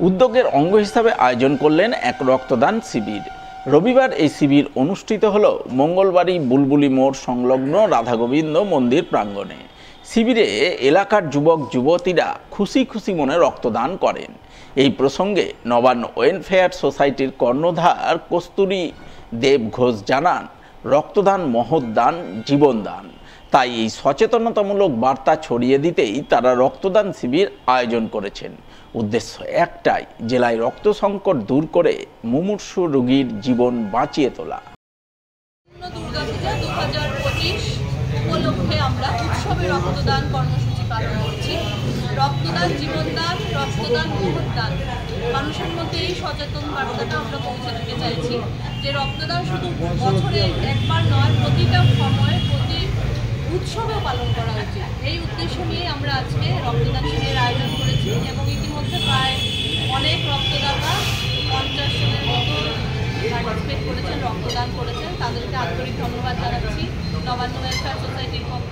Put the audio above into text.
উদ্যোগের অঙ্গ হিসাবে আয়োজন করলেন এক রক্তদান শিবির। রবিবার এই শিবির অনুষ্ঠিত হল মঙ্গলবাড়ি বুলবুলি মোড় সংলগ্ন রাধাগোবিন্দ মন্দির প্রাঙ্গণে। শিবিরে এলাকার যুবক যুবতীরা খুশি খুশি মনে রক্তদান করেন। এই প্রসঙ্গে নবান্ন ওয়েলফেয়ার সোসাইটির কর্ণধার কস্তুরী দেব ঘোষ জানান, রক্তদান মহৎ দান, জীবনদান। তাই এই সচেতনতামূলক বার্তা ছড়িয়ে দিতেই তারা রক্তদান শিবির আয়োজন করেছেন। উদ্দেশ্য একটাই, জেলায় রক্ত সংকট দূর করে মুমূর্ষু রোগীর জীবন বাঁচিয়ে তোলা। দুর্গাপূজা 2025 উপলক্ষে আমরা উৎসবে রক্তদান কর্মসূচি পালন করছি। রক্তদান জীবনদান, রক্তদান মহৎদান। মানুষের মধ্যে এই সচেতন বার্তাটা আমরা পৌঁছে দিতে চাইছি যে রক্তদান শুধু বছরে একবার নয়, প্রতিটা সময়ে প্রতি উৎসবেও পালন করা উচিত। এই উদ্দেশ্য নিয়ে আমরা আজকে রক্তদান শিবিরের আয়োজন করেছি এবং ইতিমধ্যে প্রায় অনেক রক্তদাতা 50 জনের মতো পার্টিসিপেট করেছেন, রক্তদান করেছেন। তাদেরকে আন্তরিক ধন্যবাদ জানাচ্ছি নবান্ন ওয়েলফেয়ার সোসাইটির পক্ষ